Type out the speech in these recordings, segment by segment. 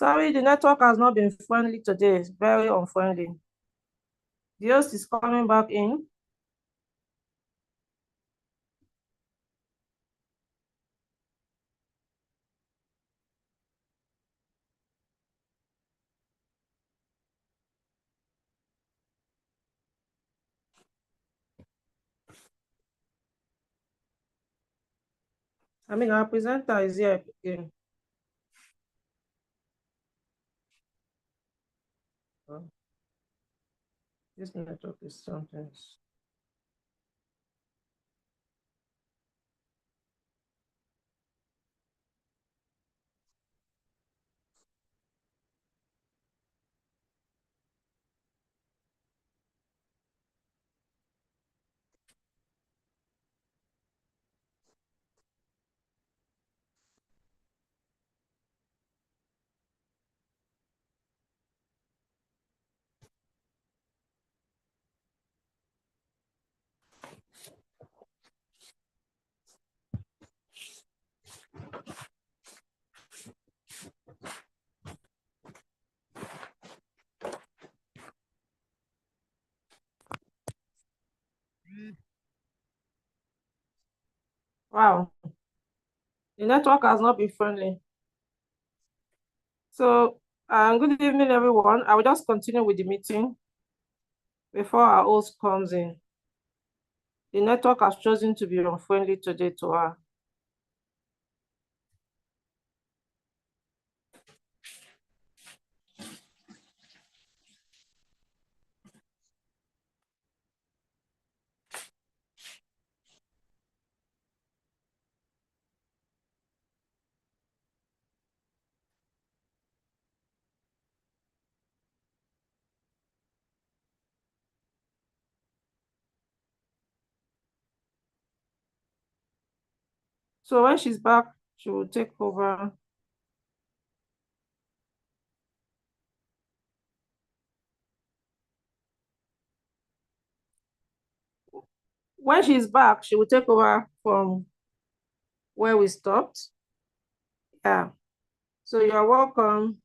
Sorry, the network has not been friendly today. It's very unfriendly. The host is coming back in. I mean, our presenter is here again. This network is something. Wow, the network has not been friendly. So, good evening, everyone. I will just continue with the meeting before our host comes in. The network has chosen to be unfriendly today to her. So when she's back, she will take over. When she's back, she will take over from where we stopped. Yeah. So you're welcome.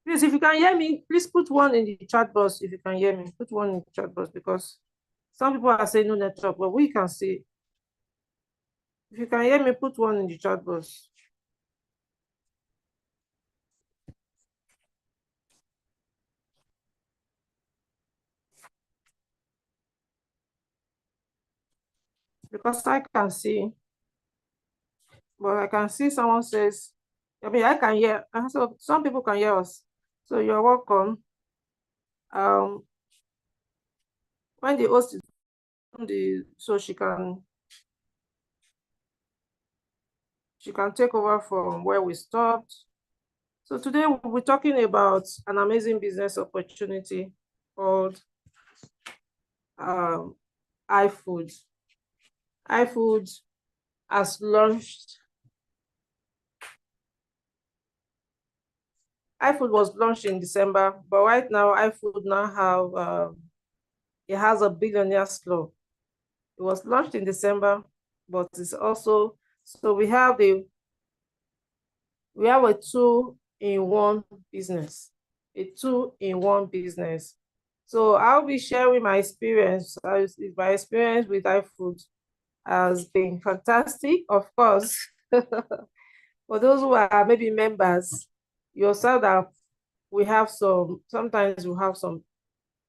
Please, if you can hear me, please put one in the chat box. If you can hear me, put one in the chat box because some people are saying no network, but we can see. If you can hear me, put one in the chat box. Because I can see, but I can see someone says, I mean, I can hear, so some people can hear us. So you're welcome. When the host is on so she can take over from where we stopped. So today we'll be talking about an amazing business opportunity called iFood. iFood has launched. iFood was launched in December, but right now iFood now have it has a billionaire's club. It was launched in December, but it's also so we have a two-in-one business, a two-in-one business. So I'll be sharing my experience. My experience with iFood has been fantastic, of course. For those who are maybe members, you'll see that sometimes we have some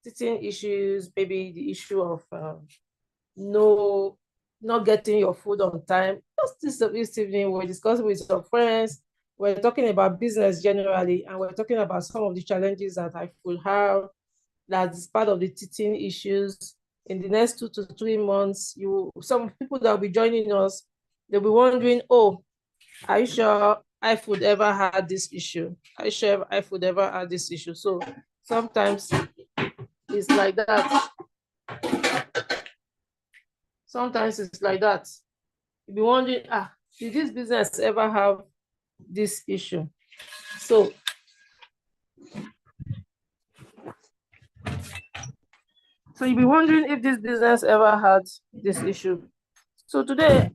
teething issues, maybe the issue of no not getting your food on time. Just this evening, we're discussing with some friends. We're talking about business generally, and we're talking about some of the challenges that I could have. That's part of the teething issues. In the next 2 to 3 months, some people that will be joining us, they'll be wondering, oh, are you sure iFood ever had this issue? Are you sure iFood ever had this issue? So sometimes it's like that. Sometimes it's like that. You'll be wondering, did this business ever have this issue? So you'll be wondering if this business ever had this issue. So today,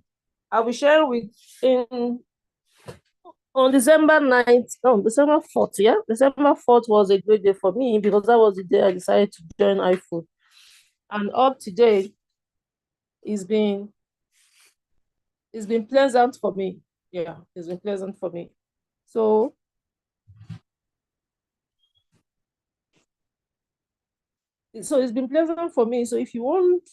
I'll be sharing with in on December 9th, no, December 4th, yeah. December 4th was a great day for me because that was the day I decided to join iFood. And up to date, it's been it's been pleasant for me. Yeah, it's been pleasant for me. So it's been pleasant for me. So if you want,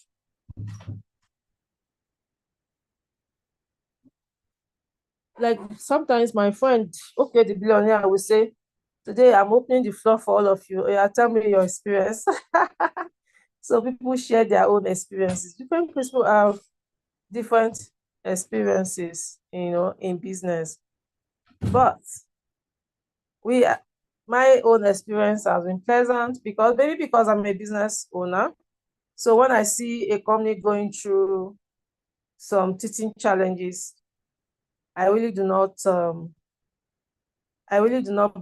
like sometimes my friend, okay, the billionaire, will say, today I'm opening the floor for all of you. Yeah, tell me your experience. So people share their own experiences. Different people have different experiences, in business. But we my own experience has been pleasant because maybe because I'm a business owner. So when I see a company going through some teething challenges, I really do not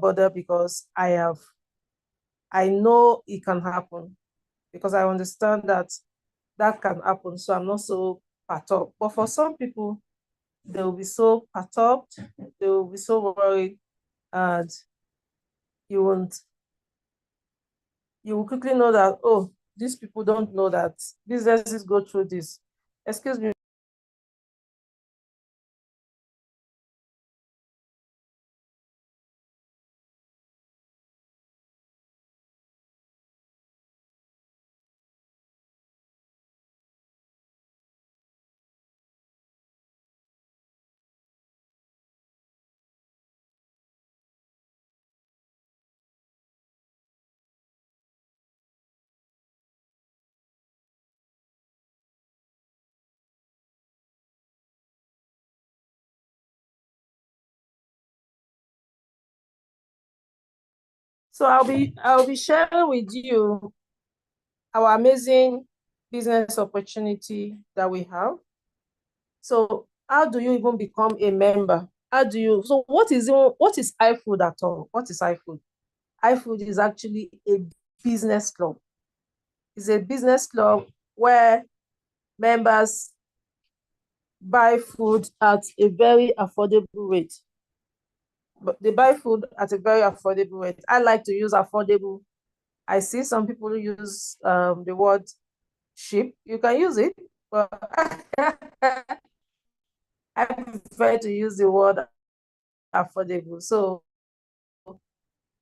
bother because I know it can happen because I understand that that can happen. So I'm not so perturbed. But for some people, they will be so perturbed, they will be so worried, and you won't you will quickly know that, oh, these people don't know that businesses go through this. Excuse me. So I'll be sharing with you our amazing business opportunity that we have. So how do you even become a member? So what is iFood at all? What is iFood? iFood is actually a business club. It's a business club where members buy food at a very affordable rate. But they buy food at a very affordable rate. I like to use affordable. I see some people use the word cheap. You can use it, but I prefer to use the word affordable. So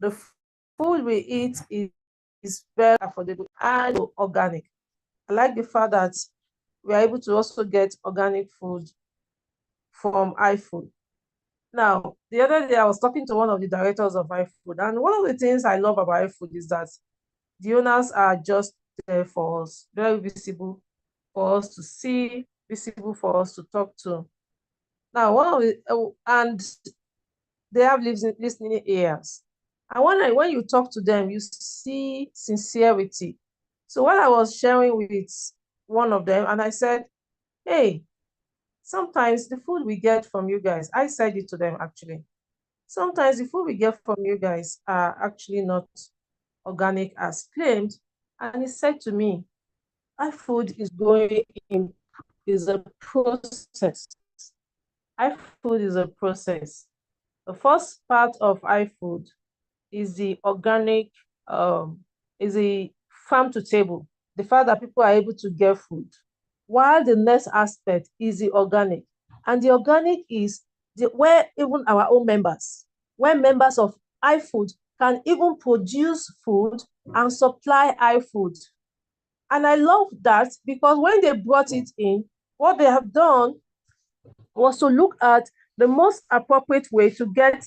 the food we eat is very affordable and organic. I like the fact that we are able to also get organic food from iFood. Now, the other day I was talking to one of the directors of iFood, and one of the things I love about iFood is that the owners are just there for us, very visible for us to see, visible for us to talk to. Now, and they have listening ears. And when you talk to them, you see sincerity. So when I was sharing with one of them, and I said, hey, sometimes the food we get from you guys, I said it to them actually. Sometimes the food we get from you guys are actually not organic as claimed. And he said to me, our food is going in is a process. iFood is a process. The first part of iFood is the organic, is the farm to table, the fact that people are able to get food. While the next aspect is the organic. And the organic is where even our own members, where members of iFood can even produce food and supply iFood. And I love that because when they brought it in, what they have done was to look at the most appropriate way to get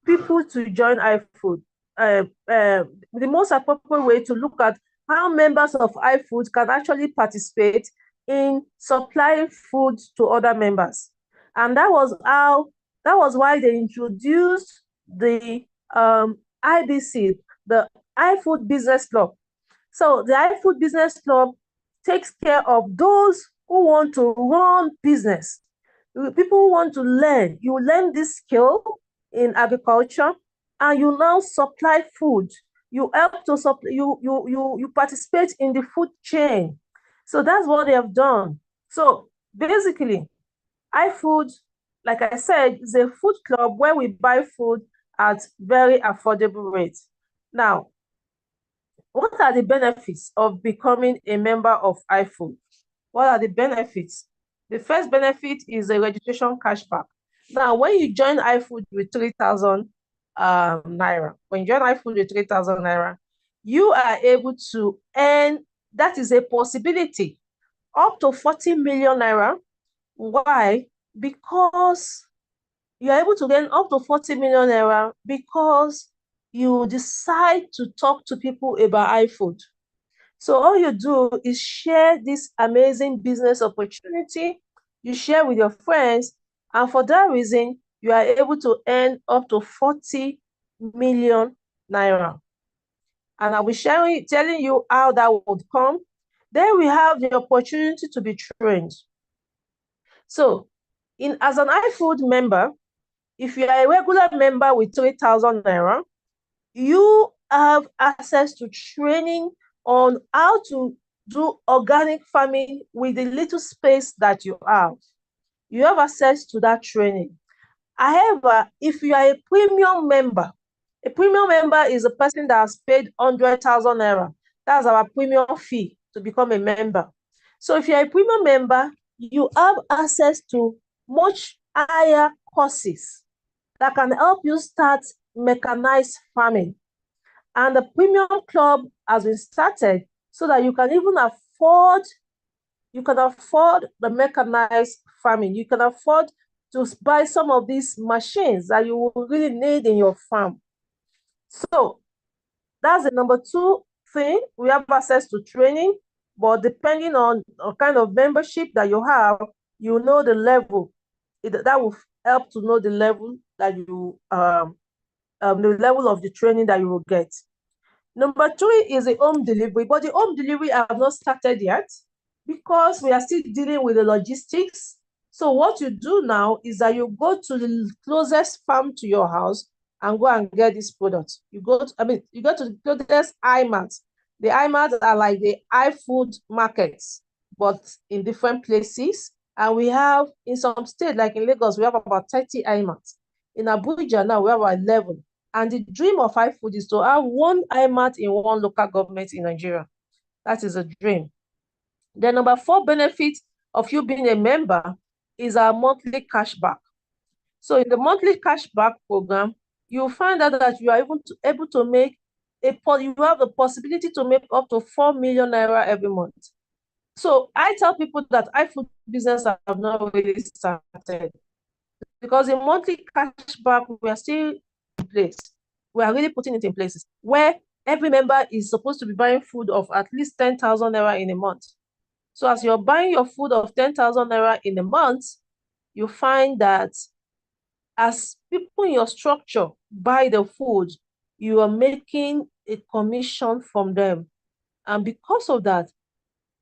people to join iFood. The most appropriate way to look at how members of iFood can actually participate in supplying food to other members. And that was why they introduced the IBC, the iFood Business Club. So the iFood Business Club takes care of those who want to run business. People who want to learn. You learn this skill in agriculture and you now supply food. You help to supply, you participate in the food chain. So that's what they have done. So basically, iFood, like I said, is a food club where we buy food at very affordable rates. Now, what are the benefits of becoming a member of iFood? What are the benefits? The first benefit is a registration cashback. Now, when you join iFood with 3,000 naira, when you join iFood with 3,000 naira, you are able to earn, that is a possibility, up to 40 million naira. Why? Because you are able to gain up to 40 million naira because you decide to talk to people about iFood. So all you do is share this amazing business opportunity, you share with your friends, and for that reason, you are able to earn up to 40 million naira. And I'll be telling you how that would come. Then we have the opportunity to be trained. So, as an iFood member, if you are a regular member with 3,000 naira, you have access to training on how to do organic farming with the little space that you have. You have access to that training. However, if you are a premium member is a person that has paid 100,000 naira. That's our premium fee to become a member. So if you're a premium member, you have access to much higher courses that can help you start mechanized farming. And the premium club has been started so that you can even afford the mechanized farming. You can afford to buy some of these machines that you will really need in your farm. So that's the number two thing. We have access to training, but depending on the kind of membership that you have, you know the level. That will help to know the level that you the level of the training that you will get. Number three is the home delivery, but the home delivery I have not started yet because we are still dealing with the logistics. So what you do now is that you go to the closest farm to your house and go and get this product. You go to the closest IMART. The IMART are like the iFood markets, but in different places. And we have in some states, like in Lagos, we have about 30 IMARTs. In Abuja now, we have 11. And the dream of iFood is to have one IMART in one local government in Nigeria. That is a dream. The number four benefit of you being a member is our monthly cashback. So in the monthly cashback program, you'll find out that you are able to make you have the possibility to make up to 4 million naira every month. So I tell people that iFood business have not really started because in monthly cashback, we are still in place. We are really putting it in places where every member is supposed to be buying food of at least 10,000 naira in a month. So as you're buying your food of 10,000 naira in a month, you find that as people in your structure buy the food, you are making a commission from them. And because of that,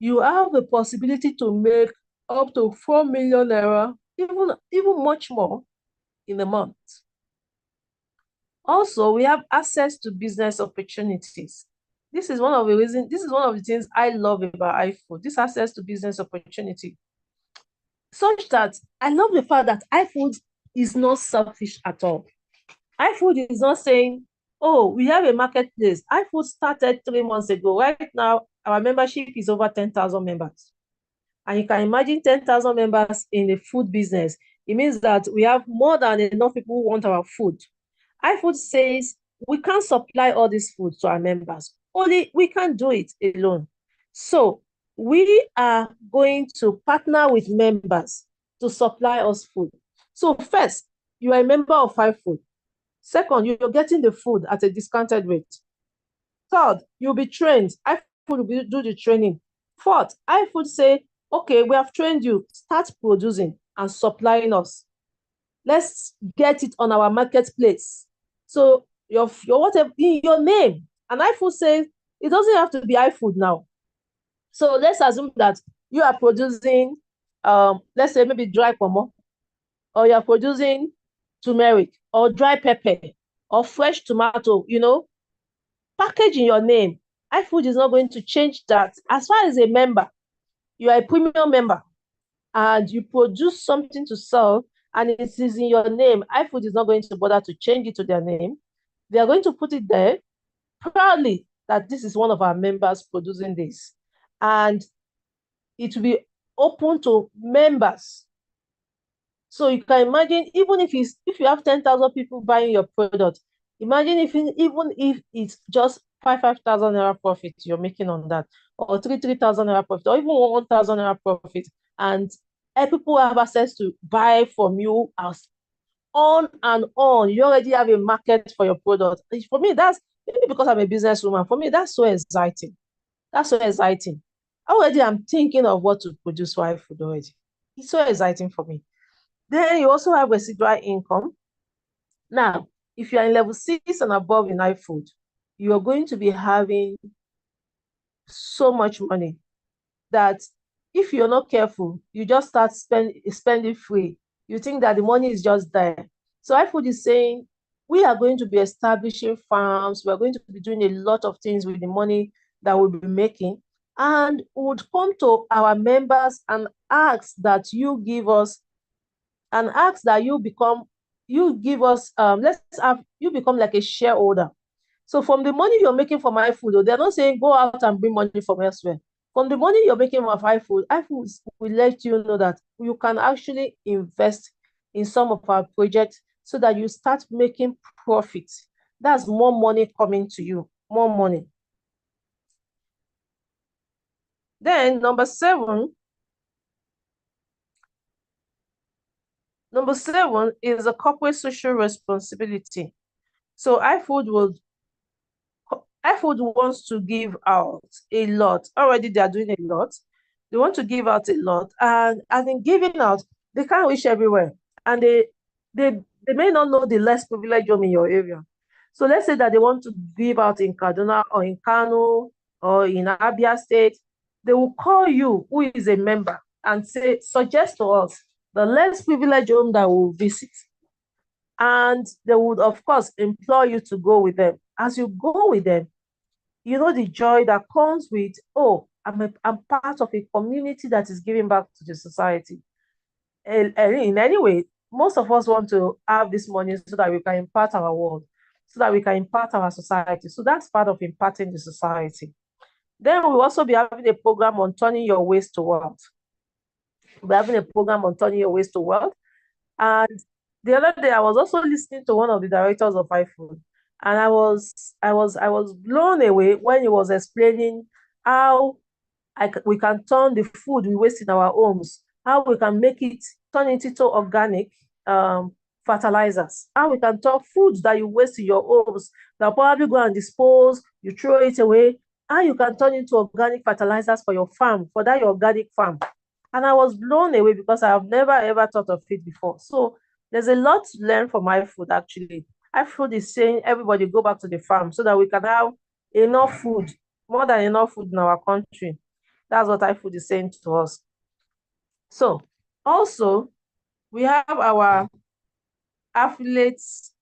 you have the possibility to make up to 4 million naira, even much more in a month. Also, we have access to business opportunities. This is one of the things I love about iFood, this access to business opportunity. Such that I love the fact that iFood is not selfish at all. iFood is not saying, oh, we have a marketplace. iFood started 3 months ago. Right now, our membership is over 10,000 members. And you can imagine 10,000 members in the food business. It means that we have more than enough people who want our food. iFood says we can't supply all this food to our members. Only we can't do it alone. So we are going to partner with members to supply us food. So first, you are a member of iFood. Second, you're getting the food at a discounted rate. Third, you'll be trained. iFood will do the training. Fourth, iFood say, okay, we have trained you. Start producing and supplying us. Let's get it on our marketplace. So your whatever in your name. And iFood says it doesn't have to be iFood now. So let's assume that you are producing, let's say maybe dry pomo, or you're producing turmeric, or dry pepper, or fresh tomato, package in your name. iFood is not going to change that. As far as a member, you are a premium member. and you produce something to sell, and it is in your name, iFood is not going to bother to change it to their name. They are going to put it there proudly that this is one of our members producing this. And it will be open to members. So you can imagine, even if you have 10,000 people buying your product, imagine even if it's just 5,000 naira profit you're making on that, or 3,000 naira profit, or even 1,000 naira profit, and people have access to buy from you as on and on. You already have a market for your product. For me, that's maybe because I'm a businesswoman. For me, that's so exciting. That's so exciting. Already, I'm thinking of what to produce for iFood already. It's so exciting for me. Then you also have residual income. Now, if you are in level 6 and above in iFood, you are going to be having so much money that if you're not careful, you just start spending free. You think that the money is just there. So iFood is saying, we are going to be establishing farms. We're going to be doing a lot of things with the money that we'll be making, and would come to our members and ask that you give us, and ask that you give us, let's have you become like a shareholder. So from the money you're making from iFood, they're not saying go out and bring money from elsewhere. From the money you're making from iFood will let you know that you can actually invest in some of our projects so that you start making profits. That's more money coming to you, more money. Then number seven is a corporate social responsibility. So iFood wants to give out a lot. Already they are doing a lot. They want to give out a lot. And as in giving out, they can't reach everywhere. And they may not know the less privileged home in your area. So let's say that they want to give out in Kaduna or in Kano or in Abia State. They will call you, who is a member, and suggest to us the less privileged home that we'll visit. And they would, of course, implore you to go with them. As you go with them, you know the joy that comes with, oh, I'm part of a community that is giving back to the society. And in any way, most of us want to have this money so that we can impact our world, so that we can impact our society. So that's part of impacting the society. Then we'll also be having a program on turning your waste to wealth. We're having a program on turning your waste to wealth. And the other day, I was also listening to one of the directors of iFood, and I was blown away when he was explaining how we can turn the food we waste in our homes, how we can turn it into organic fertilizers, how we can turn foods that you waste in your homes that probably go and dispose, you throw it away, how you can turn into organic fertilizers for your farm, for that your organic farm. And I was blown away because I have never ever thought of it before. So there's a lot to learn from iFood actually. iFood is saying everybody go back to the farm so that we can have enough food, more than enough food in our country. That's what iFood is saying to us. So also we have our affiliates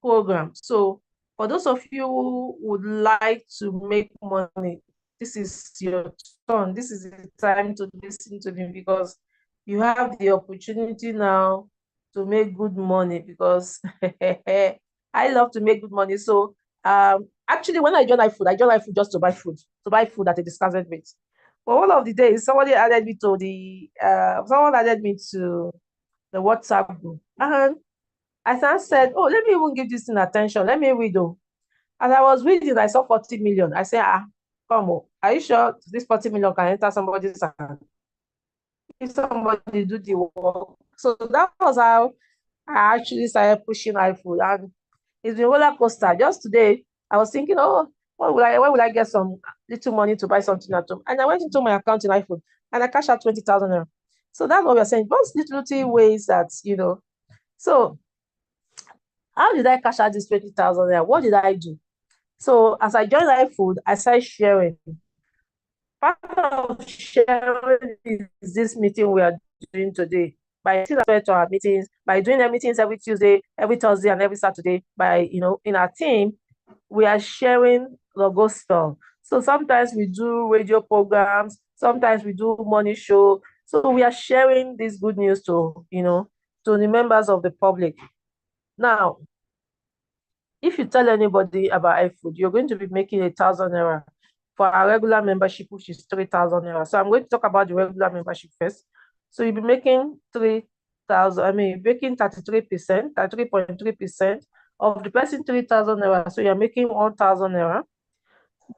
program. So for those of you who would like to make money, this is your turn. This is the time to listen to me, because you have the opportunity now to make good money, because I love to make good money. So actually when I joined iFood just to buy food at a discounted rate. But one of the days, someone added me to the WhatsApp group. And I said, oh, let me even give this in attention. Let me read. As I was reading, I saw 40 million. I said, come on. Are you sure this 40 million can enter somebody's hand? If somebody do the work. So that was how I actually started pushing iFood. And it's been a roller coaster. Just today, I was thinking, oh, where will I get some little money to buy something at home? And I went into my account in iFood and I cashed out 20,000 naira. So that's what we're saying. Those little ways that, So how did I cash out this 20,000 naira? What did I do? So as I joined iFood, I started sharing. Part of sharing is this meeting we are doing today. By to our meetings, by doing our meetings every Tuesday, every Thursday, and every Saturday, in our team, we are sharing the gospel. So sometimes we do radio programs, sometimes we do morning show, So we are sharing this good news to, to the members of the public. Now, if you tell anybody about iFood, you're going to be making 1,000 naira for our regular membership, which is 3,000 naira. So I'm going to talk about the regular membership first. So you'll be making 3,000, making 33%, 33.3% of the person 3,000 naira. So you're making 1,000 naira.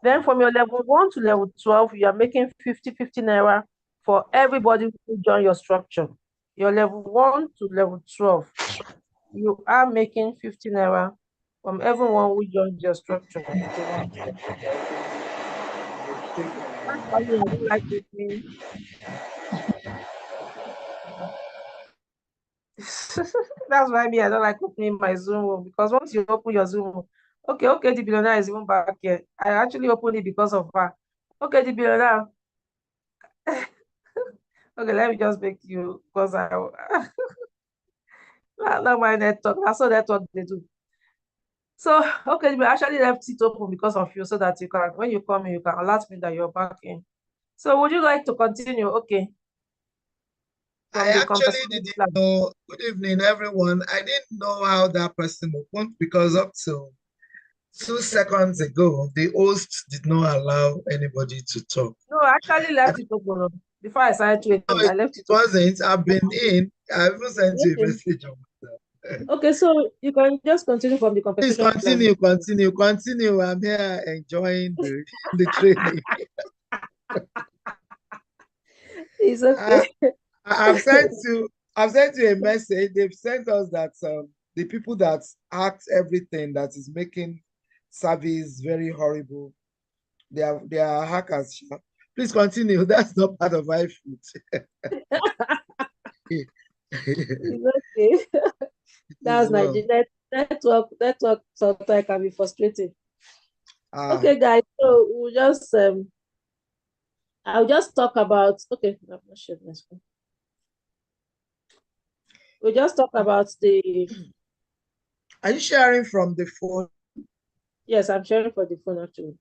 Then from your level 1 to level 12, you are making 50 naira for everybody who join your structure. Your level 1 to level 12, you are making 50 naira from everyone who joined your structure. That's why me, I don't like opening. That's why me, I don't like opening my Zoom room, because once you open your Zoom room, okay, the billionaire is even back here. I actually opened it because of her. Okay, the billionaire. Okay, let me just beg you because I not my network. That's all network they do. So okay, we actually left it open because of you, so that you can, when you come in, you can alert me that you're back in. So would you like to continue? Okay. I actually didn't know. Good evening, everyone. I didn't know how that person opened because up to 2 seconds ago, the host did not allow anybody to talk. No, I actually left it open before I started No, tweeting. I left it it open. wasn't. I've been in. I even sent you a Okay. message on WhatsApp. Okay, so you can just continue from the Please compensation plan. continue. I'm here enjoying the training. It's I, okay. I've sent you a message. They've sent us that the people that act everything that is making service very horrible. They are hackers. Please continue. That's not part of iFood. It's okay. As That's well. Nigeria. Network sometimes can be frustrating. Ah, Okay, guys. So I'll just talk about, okay, I'm not sure. We'll just talk about the, are you sharing from the phone? yes, I'm sharing for the phone actually.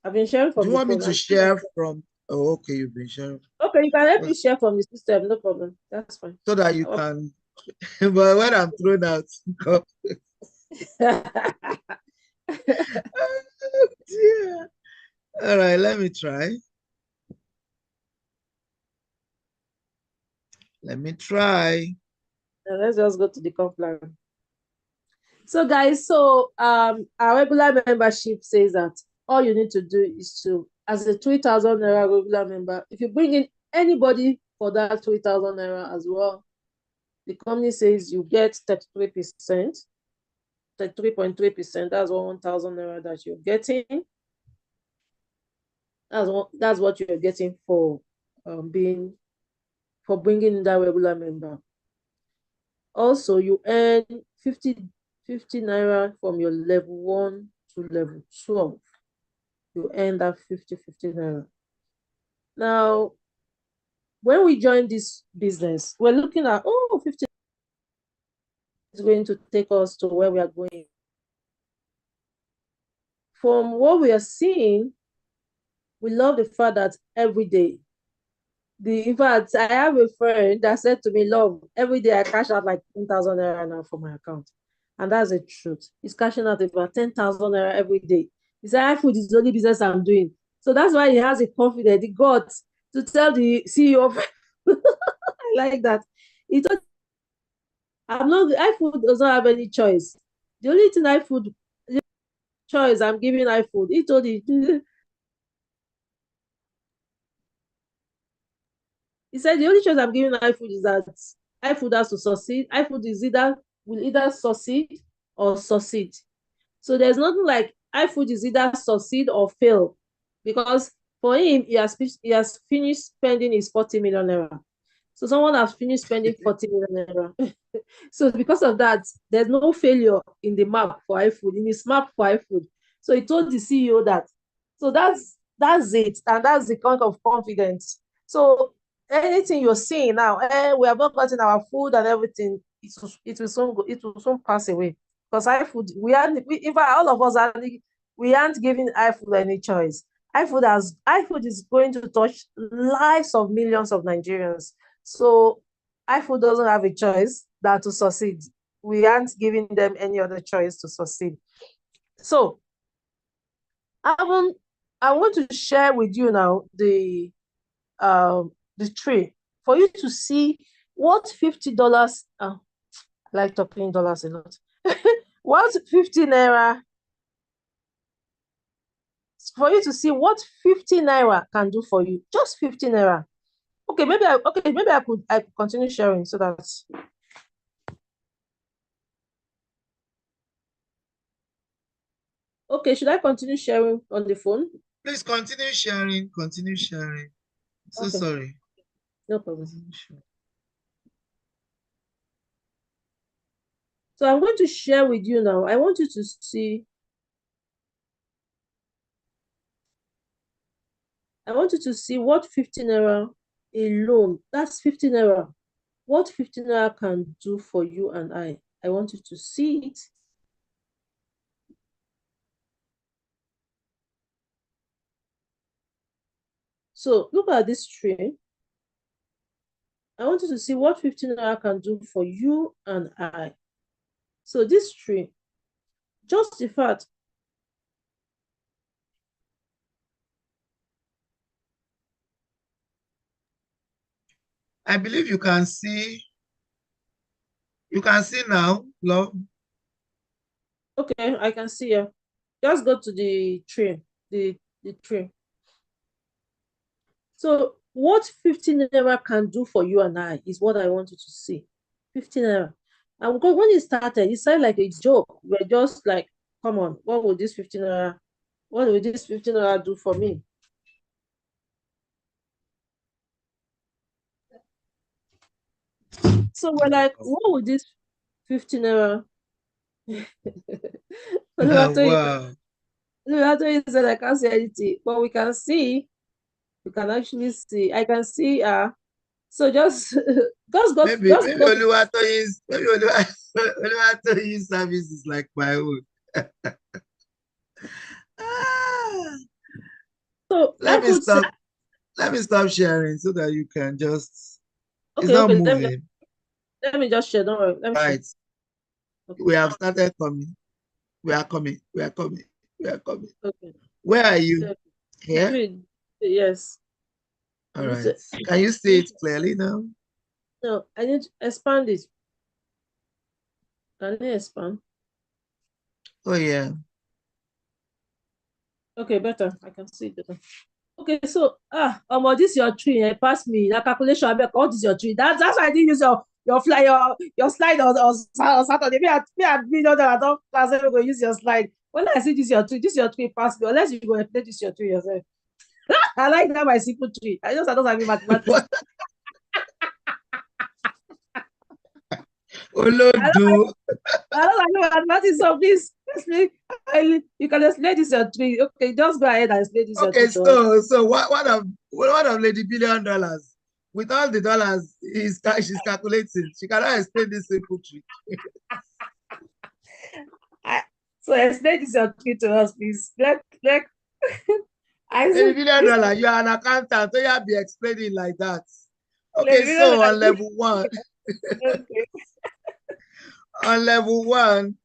I've been sharing Do from you the want me phone. to share from? Oh, okay, you've been sharing. Okay, you can help me share from the system, no problem. That's fine. So that you can. But when I'm thrown out, oh, dear. All right, let me try. Let me try. Let's just go to the complaint. So guys, our regular membership says that all you need to do is to, as a 3,000 naira regular member, if you bring in anybody for that 3,000 naira as well, the company says you get 33%, 33.3%. That's 1,000 naira that you're getting. That's what you're getting for bringing in that regular member. Also, you earn 50 naira from your level 1 to level 12. You earn that 50 naira. Now, when we join this business, we're looking at, 50 is going to take us to where we are going. From what we are seeing, we love the fact that every day, in fact, I have a friend that said to me, "Love, every day I cash out like 10,000 naira now from my account." And that's the truth. He's cashing out about 10,000 naira every day. He said, iFood is the only business I'm doing. So that's why he has the confidence, the guts to tell the CEO of I like that. He told, I'm not, iFood does not have any choice. The only thing iFood choice I'm giving iFood. He told it. He said the only choice I'm giving iFood is that iFood has to succeed. iFood will either succeed or succeed. So there's nothing like iFood is either succeed or fail, because for him he has finished spending his 40 million naira. So someone has finished spending 40 million naira. So because of that, there's no failure in the map for iFood, in his map for iFood. So he told the CEO that. So that's it, and that's the kind of confidence. So anything you're seeing now, we have not gotten our food and everything, it will soon pass away. Because iFood, in fact, all of us we aren't giving iFood any choice. iFood is going to touch lives of millions of Nigerians. So iFood doesn't have a choice than to succeed. We aren't giving them any other choice to succeed. So I want to share with you now the tree for you to see what $50. I like talking dollars a lot. What 50 naira, for you to see what 50 naira can do for you. Just 50 naira. Okay, maybe I could continue sharing so that. Okay, should I continue sharing on the phone? Please continue sharing. Continue sharing. So Okay, sorry. no problem. So I'm going to share with you now. I want you to see. I want you to see what 50 naira alone. That's 50 naira. What 50 naira can do for you and I. I want you to see it. So look at this tree. I want you to see what 50 naira can do for you and I. So this tree, just the fact. I believe you can see. You can see now, love. Okay, I can see you. Just go to the tree. The tree. So what 15 naira can do for you and I is what I want you to see. 15 naira. And because when it started, it sounded like a joke. We're just like, come on, what will this 15 naira, what will this 15 naira do for me? So we're like, what would this 15 naira? Wow. Oluwatoyin said I can't see anything, but we can see. We can actually see. I can see. So just Maybe just go to. Oluwatoyin's service is like my own. Ah, So let I me could say, stop. Let me stop sharing so that you can just. It's okay, not okay. moving. Let me just share. Don't worry. Let me share. Right. Okay. We have started coming. We are coming. We are coming. We are coming. Okay. Where are you? The Here? tree. Yes. All right. Can you see it clearly now? No, I need to expand it. Can you expand? Oh, yeah. Okay, better. I can see it better. Okay, so this your tree. Pass me that calculation. I bet what is your tree? That's why I didn't use your slide on Saturday. Me, million dollar don't pass. I'm going to use your slide. When I see this your tree pass me. Unless you go and play this your tree yourself. I like that my simple tree. I don't have mathematics. What? Olodo. I don't like mathematics. So please, you can explain this your tree. Okay, just go ahead and explain this your Okay, tree to us. so what of Lady $1 billion? With all the dollars she's calculating, she cannot explain this simple trick. So explain this your tree to us, please. I Lady see $1 this billion, you are an accountant, so you have to be explaining like that. Okay, television. so on level one, Okay. on level one,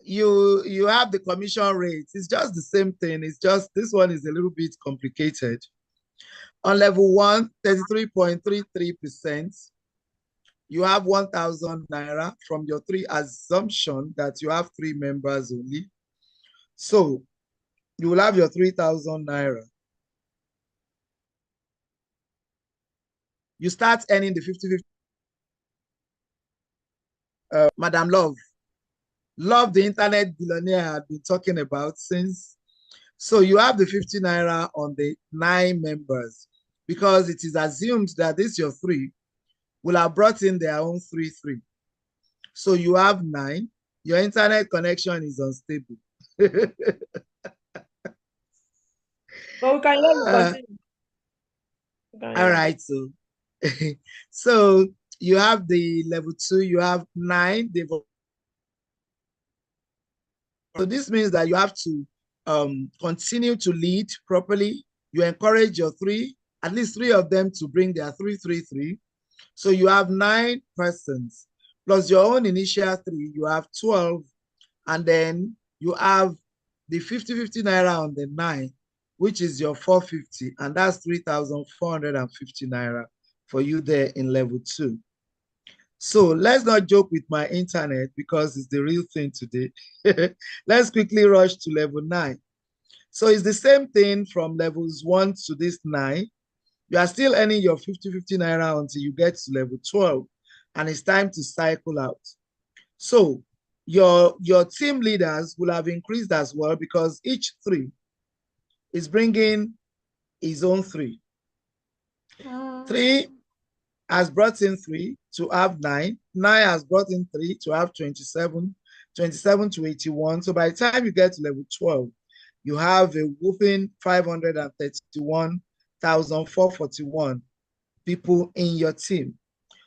you have the commission rate. It's just the same thing. It's just this one is a little bit complicated. On level one, 33.33%. You have 1,000 naira from your three assumption that you have three members only. So you will have your 3,000 naira. You start earning the 50-50. Madam Love, the internet billionaire had been talking about since. So you have the 50 naira on the 9 members because it is assumed that this your 3 will have brought in their own 3. So you have 9. Your internet connection is unstable. But we can hear you uh, continue. all right, so you have the level 2, you have 9. So this means that you have to continue to lead properly. You encourage your at least three of them to bring their 333. So you have 9 persons plus your own initial 3, you have 12. And then you have the 50 naira on the 9, which is your 450, and that's 3,450 naira for you there in level 2. So let's not joke with my internet because it's the real thing today. Let's quickly rush to level 9. So it's the same thing from levels 1 to this 9. You are still earning your 50 naira until you get to level 12, and it's time to cycle out. So your team leaders will have increased as well because each 3 is bringing his own 3. 3 has brought in 3 to have 9. 9 has brought in 3 to have 27. 27 to 81. So by the time you get to level 12, you have a whopping 531,441 people in your team.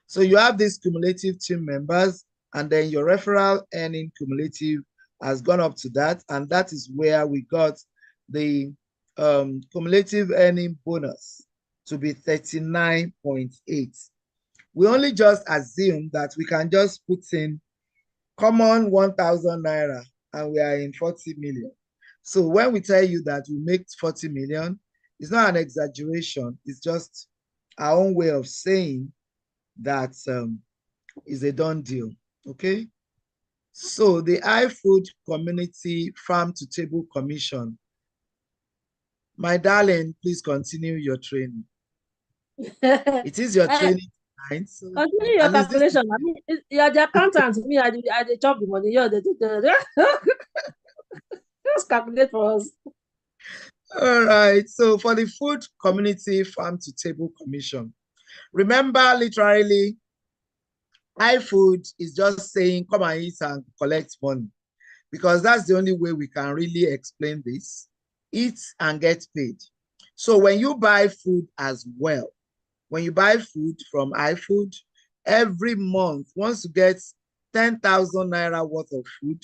So you have these cumulative team members, and then your referral earning cumulative has gone up to that, and that is where we got the cumulative earning bonus to be 39.8. We only just assume that we can just put in common 1,000 naira and we are in 40 million. So when we tell you that we make 40 million, it's not an exaggeration. It's just our own way of saying that is a done deal. Okay. So the iFood Community Farm to Table Commission. My darling, please continue your training. It is your training tonight. So continue your calculation. I mean, you're the accountant. Me, I chop the money. You're the just calculate for us. All right. So for the Food Community Farm to Table Commission, remember, literally, iFood is just saying, come and eat and collect money, because that's the only way we can really explain this. Eat and get paid. So when you buy food as well, when you buy food from iFood, every month, once you get 10,000 naira worth of food,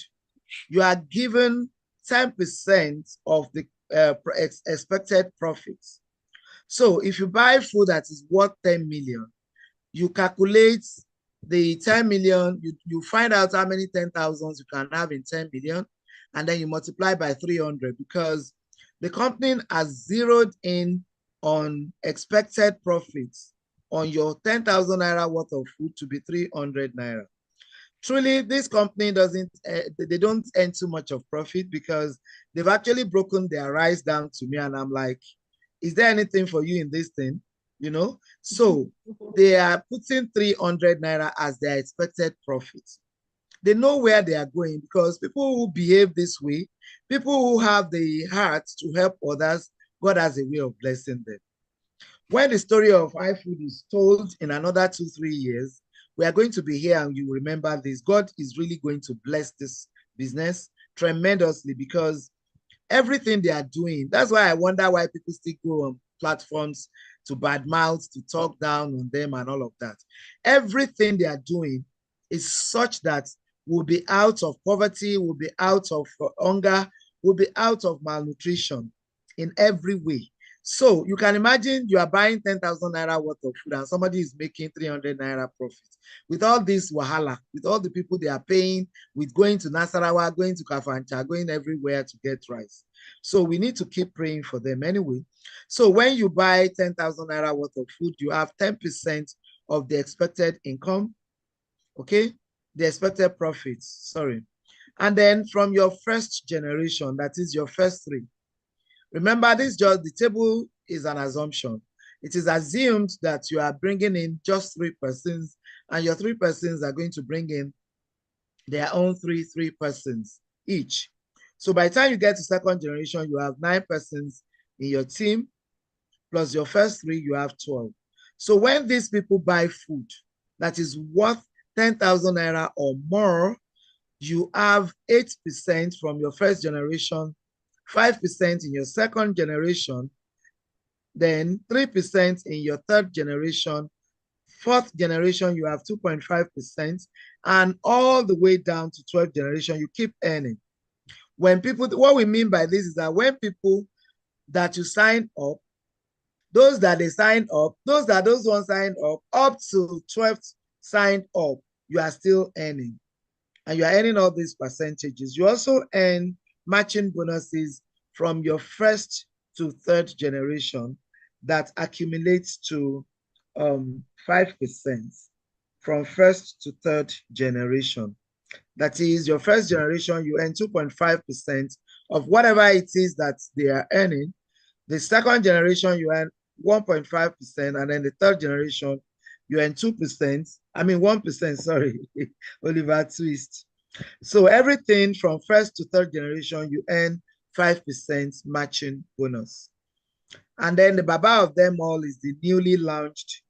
you are given 10% of the expected profits. So if you buy food that is worth 10 million, you calculate the 10 million, you find out how many 10,000s you can have in 10 million, and then you multiply by 300, because the company has zeroed in on expected profits on your 10,000 naira worth of food to be 300 naira. Truly, this company they don't earn too much of profit, because they've actually broken their rice down to me, and I'm like, is there anything for you in this thing? You know, so they are putting 300 naira as their expected profit. They know where they are going, because people who behave this way, people who have the heart to help others, God has a way of blessing them. When the story of iFood is told in another 2-3 years, we are going to be here and you remember this. God is really going to bless this business tremendously, because everything they are doing, that's why I wonder why people still go on platforms to badmouth, to talk down on them and all of that. Everything they are doing is such that we'll be out of poverty, we'll be out of hunger, we'll be out of malnutrition in every way. So you can imagine you are buying 10,000 naira worth of food and somebody is making 300 naira profit. With all this wahala, with all the people they are paying, with going to Nasarawa, going to Kafancha, going everywhere to get rice. So we need to keep praying for them anyway. So when you buy 10,000 naira worth of food, you have 10% of the expected income, okay? The expected profits, sorry. And then from your first generation, that is your first 3. Remember, this just the table is an assumption. It is assumed that you are bringing in just 3 persons, and your 3 persons are going to bring in their own 3 persons each. So by the time you get to second generation, you have 9 persons in your team, plus your first 3, you have 12. So when these people buy food that is worth 10,000 naira or more, you have 8% from your first generation, 5% in your second generation, then 3% in your third generation, fourth generation, you have 2.5%, and all the way down to 12th generation, you keep earning. When people, what we mean by this is that when people that you sign up, those that they sign up, those ones sign up to 12th signed up, you are still earning. And you are earning all these percentages. You also earn matching bonuses from your first to third generation that accumulates to 5% from first to third generation. That is, your first generation, you earn 2.5% of whatever it is that they are earning. The second generation, you earn 1.5%, and then the third generation, you earn 2%. I mean, 1%, sorry, Oliver Twist. So everything from first to third generation, you earn 5% matching bonus. And then the baba of them all is the newly launched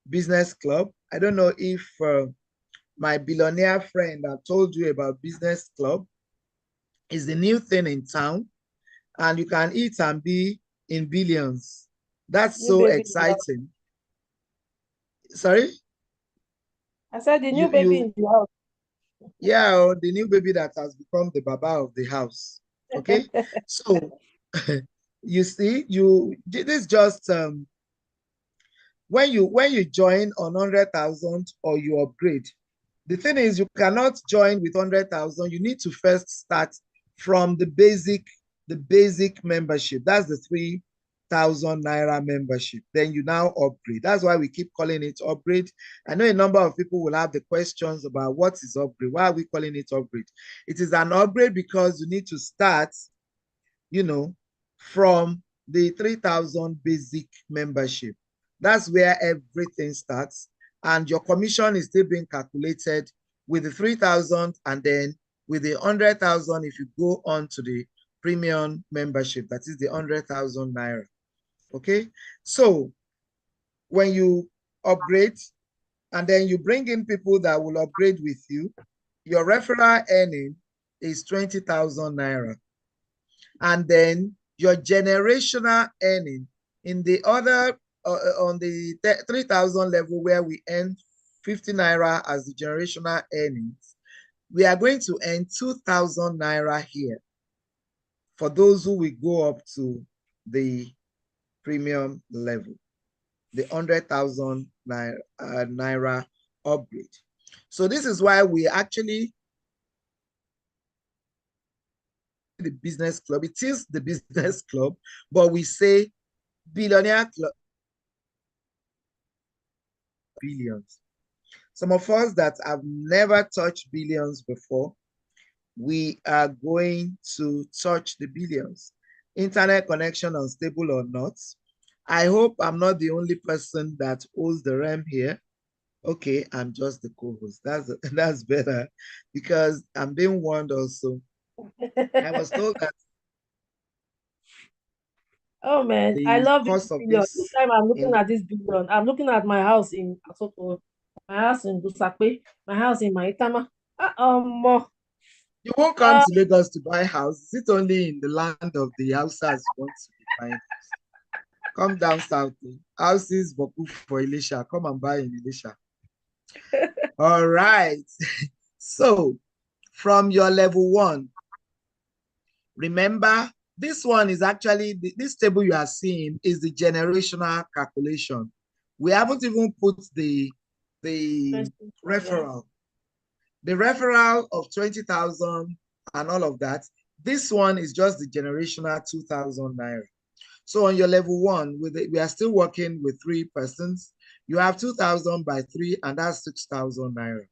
business club. I don't know if my billionaire friend that told you about business club is the new thing in town, and you can eat and be in billions. That's New so baby in the house. exciting. Sorry? I said the new baby You in the house. yeah, the new baby that has become the baba of the house. Okay. So you see, this just when you join on 100,000 or you upgrade. The thing is, you cannot join with 100,000. You need to first start from the basic membership. That's the 3,000 naira membership. Then you now upgrade. That's why we keep calling it upgrade. I know a number of people will have the questions about what is upgrade. Why are we calling it upgrade? It is an upgrade because you need to start, from the 3,000 basic membership. That's where everything starts. And your commission is still being calculated with the 3,000 and then with the 100,000 if you go on to the premium membership, that is the 100,000 naira. Okay. So when you upgrade and then you bring in people that will upgrade with you, your referral earning is 20,000 naira. And then your generational earning in the other, on the 3,000 level where we earn 50 naira as the generational earnings, we are going to earn 2,000 naira here for those who will go up to the premium level, the 100,000 naira upgrade. So this is why we actually the business club. It is the business club, but we say billionaire club. Billions. Some of us that have never touched billions before, we are going to touch the billions. Internet connection unstable or not. I hope I'm not the only person that holds the realm here. Okay, I'm just the co-host. That's better because I'm being warned also. I was told that Oh man, I the love this cost of billion. This this time I'm looking in at this billion. I'm looking at my house in Asoko, my house in Dusakpe, my house in Maitama. you won't come Uh, to Lagos to buy house. Is it only in the land of the houses you want to be buying? Come down south. Houses Boku for Elisha. Come and buy in Elisha. All right. So from your level 1, remember this one is actually this table you are seeing is the generational calculation. We haven't even put the referral. The referral of 20,000 and all of that. This one is just the generational 2,000 naira. So on your level 1, we are still working with 3 persons. You have 2,000 by 3, and that's 6,000 naira.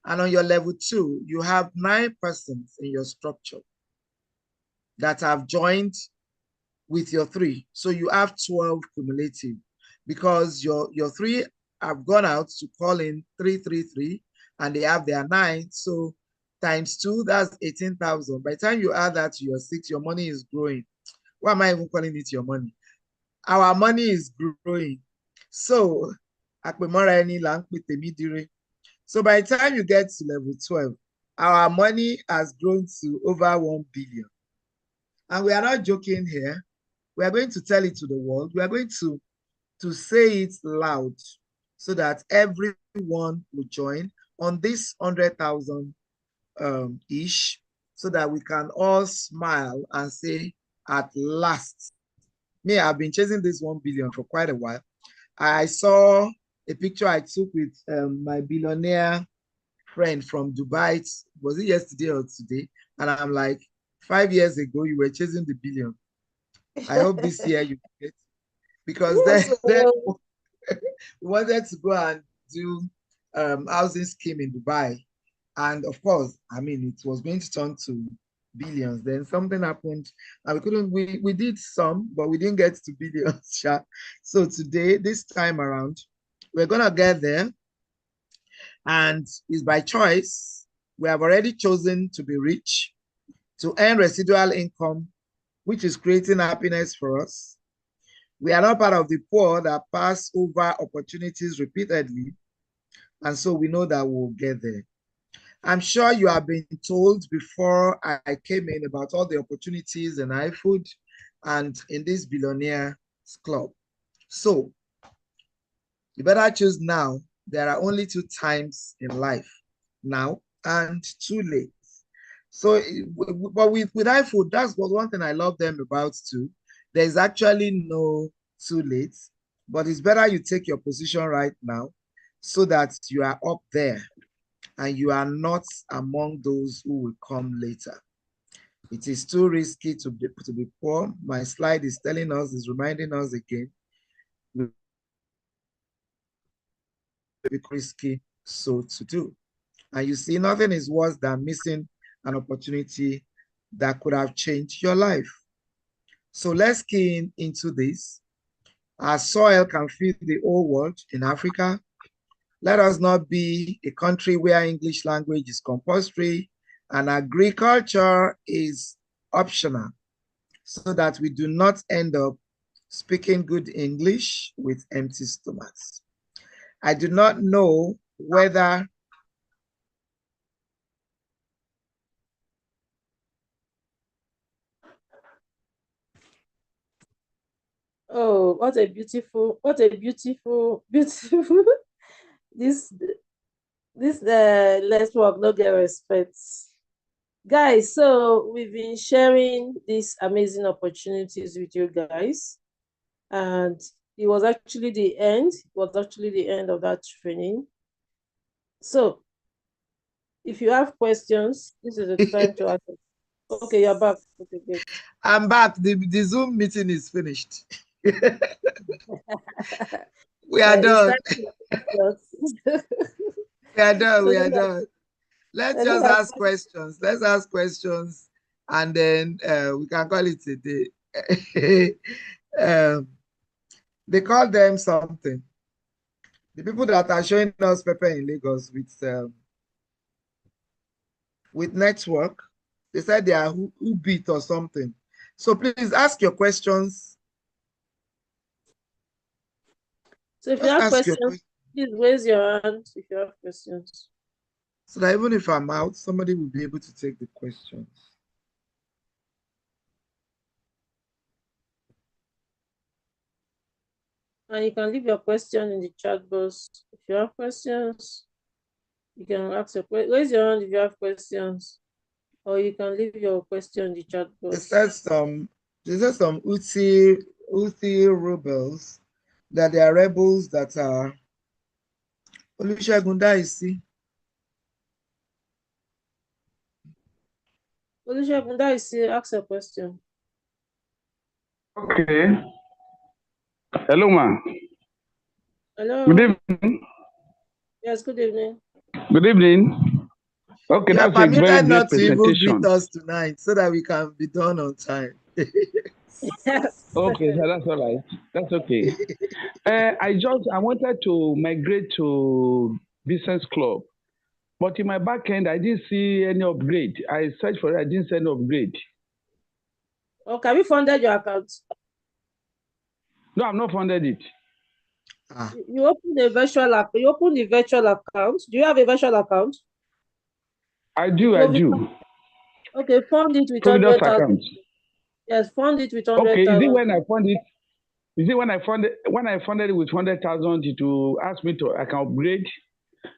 And on your level 2, you have 9 persons in your structure that have joined with your 3. So you have 12 cumulative because your 3 have gone out to call in 333 and they have their 9. So times 2, that's 18,000. By the time you add that to your 6, your money is growing. Why am I even calling it your money? Our money is growing. So, so by the time you get to level 12, our money has grown to over 1 billion. And we are not joking here. We are going to tell it to the world. We are going to say it loud so that everyone will join on this 100,000 ish. so that we can all smile and say, at last. Me, I've been chasing this 1 billion for quite a while. I saw a picture I took with my billionaire friend from Dubai. Was it yesterday or today? And I'm like, 5 years ago, you were chasing the billion. I hope this year you get it. Because Yes. then we wanted to go and do housing scheme in Dubai. And of course, I mean, it was going to turn to billions. Then something happened and we did some, but we didn't get to billions. So today, this time around, we're going to get there. And it's by choice. We have already chosen to be rich, to earn residual income, which is creating happiness for us. We are not part of the poor that pass over opportunities repeatedly. And so we know that we'll get there. I'm sure you have been told before I came in about all the opportunities in iFood and in this billionaires club. So you better choose now. There are only 2 times in life, now and too late. So, but with iFood, that's one thing I love them about too. There's actually no too late, but it's better you take your position right now so that you are up there and you are not among those who will come later. It is too risky to be poor. My slide is telling us, is reminding us again, it's risky so to do. And you see, nothing is worse than missing an opportunity that could have changed your life. So let's key into this. Our soil can feed the whole world in Africa. Let us not be a country where English language is compulsory and agriculture is optional, so that we do not end up speaking good English with empty stomachs. I do not know whether Oh, what a beautiful this let's work, no get respect. Guys, so we've been sharing these amazing opportunities with you guys. And it was actually the end. It was actually the end of that training. So if you have questions, this is the time to ask. Okay, you're back. Okay, great. I'm back. The Zoom meeting is finished. We are done. We are done. So we are done. Let's just ask questions. Let's ask questions, and then we can call it a day. They call them something. The people that are showing us paper in Lagos with network, they said they are who beat or something. So please ask your questions. So if you have questions, please raise your hand if you have questions. So that even if I'm out, somebody will be able to take the questions. And you can leave your question in the chat box. If you have questions, you can ask your question. Raise your hand if you have questions, or you can leave your question in the chat box. It says some Houthi rebels, that they are rebels that are Olusegun Daisy. Olusegun Daisy, ask a question. Okay. Hello, ma. Hello. Good evening. Yes, good evening. Good evening. Okay, you that's a very great presentation. Even greet us tonight so that we can be done on time. Yes. Okay, so that's all right. That's okay. I wanted to migrate to business club, but in my back end, I didn't see any upgrade. I searched for it, I didn't see any upgrade. Okay, have you funded your account? No, I've not funded it. You open a virtual app. You open the virtual account. Do you have a virtual account? I do. Okay, fund it with Providence account. Yes, fund it with 100,000. Okay, is it when I fund it? Is it when I funded it with 100,000 to ask me to I can upgrade?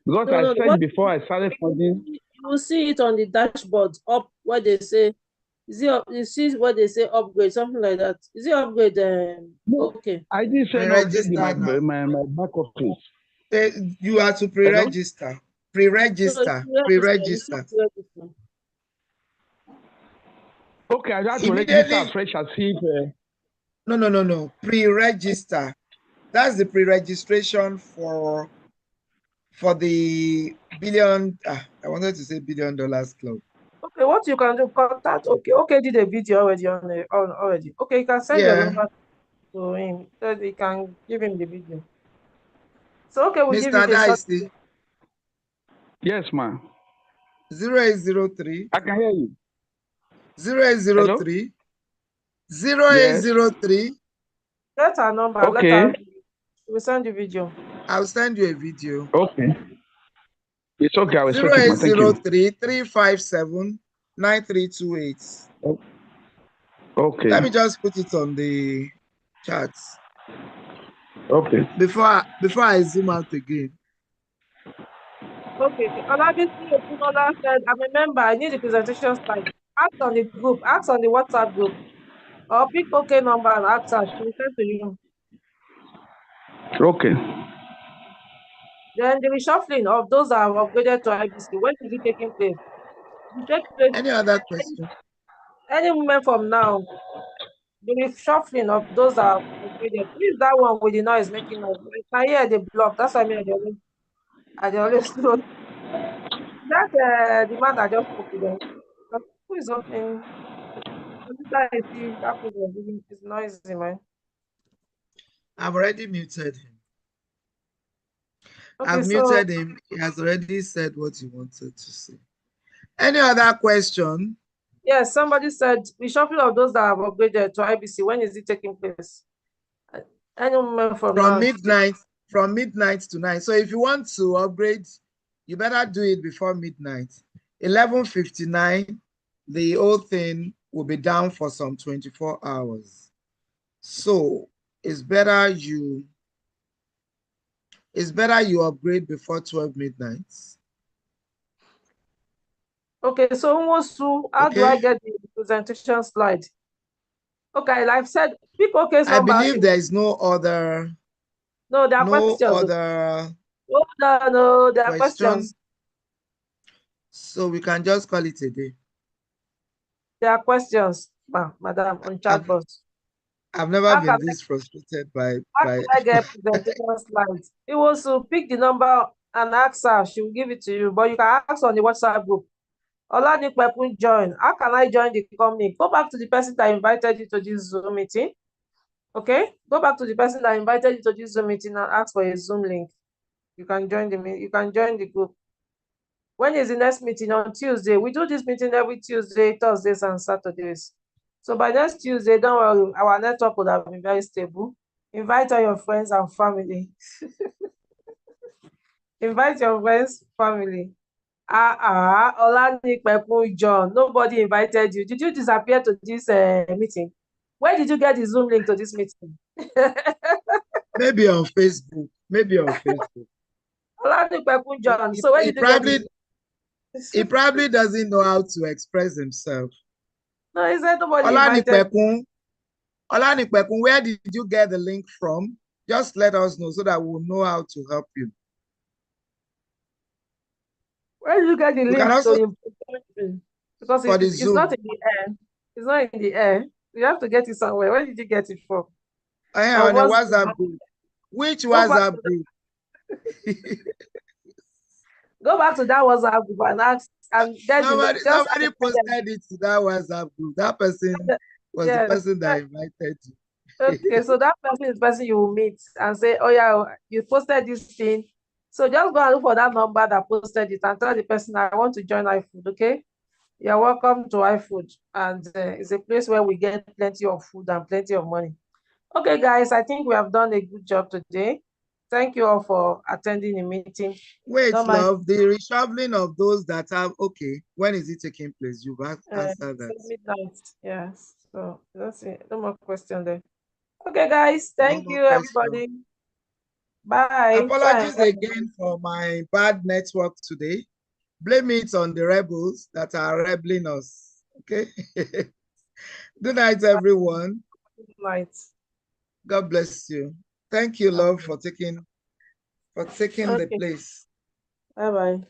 Because I said before I started funding. You will see it on the dashboard up where they say, is it you see what they say upgrade, something like that. Is it upgrade? No, Okay. I did send update in Pre-register now. my back office. You are to Hello? pre-register. So Pre-register. you see Pre-register. pre-register. Okay, I had to register Immediately. afresh as if. No. Pre-register. That's the pre-registration for the billion. I wanted to say $1 billion club. Okay, what you can do, contact. Okay, did a video already on already. Okay, you can send your number to him so he can give him the video. So okay, we'll give Mr. you a short. Dicey. Yes, ma'am. 0803. I can hear you. 0803. Hello? 0803. Get our number. Okay. We'll send you video. I'll send you a video. Okay. It's okay. I will check it, ma'am. Thank you. 0803 357 9328. Okay. Let me just put it on the charts. Okay. Before I zoom out again. Okay. Olabi said, I'm a member. I need the presentation slide. Ask on the group. Ask on the WhatsApp group. Or pick OK number and ask her. She will send to you. Okay. Then the reshuffling of those that have upgraded to IBC. When is it taking place? It take place Any other question? any moment from now. The reshuffling of those that have upgraded. Who is that one with the noise making noise? I can hear the block. That's why I always close. That the man that just spoke to them. Who is opening? That problem is noisy, man. I've already muted him. Okay, I've muted him. He has already said what he wanted to say. Any other question? Yes, somebody said reshuffling of those that have upgraded to IBC. When is it taking place? Any moment from now. From midnight to 9. So if you want to upgrade, you better do it before midnight. 11:59, the whole thing will be down for some 24 hours. So it's better you upgrade before 12 midnight. Okay, so how do I get the presentation slide? Okay, like I've said, pick OK's number. I believe there is no other. No, there are questions. Other. No, there are questions. So we can just call it a day. There are questions, madam, on chat box. I've never been this frustrated by. How can I get presentation slides? It was to pick the number and ask her. She will give it to you, but you can ask on the WhatsApp group. Oladipepun join. How can I join the company? Go back to the person that invited you to this Zoom meeting. Okay, go back to the person that invited you to this Zoom meeting and ask for a Zoom link. You can join the group. When is the next meeting? On Tuesday. We do this meeting every Tuesday, Thursdays, and Saturdays. So by next Tuesday, don't worry, our network would have been very stable. Invite all your friends and family. Invite your friends, family. Olanipekun John, nobody invited you. Did you disappear to this meeting? Where did you get the Zoom link to this meeting? Maybe on Facebook. Olanipekun John. So where did you get it? He probably doesn't know how to express himself. No, he said nobody invited. Olanipekun, where did you get the link from? Just let us know so that we'll know how to help you. Where did you get the link to him? Because it's not in the air. It's not in the air. You have to get it somewhere. Where did you get it from? On a WhatsApp group. Which WhatsApp group? Go back to that WhatsApp group and ask. And then somebody posted it to that WhatsApp group. That person was the person that invited you. Okay, so that person is the person you will meet and say, oh yeah, you posted this thing. So just go and look for that number that posted it and tell the person, I want to join iFood, okay? You're welcome to iFood. And it's a place where we get plenty of food and plenty of money. Okay, guys, I think we have done a good job today. Thank you all for attending the meeting. Wait, love, the reshuffling of those that have, when is it taking place? You've answered that. Midnight, yes. So that's it. No more question there. Okay, guys, thank you, everybody. Bye. Apologies again for my bad network today. blame it on the rebels that are rebelling us. Okay. Good night, everyone. Good night. God bless you. Thank you, love, for taking the Okay. place. Bye bye.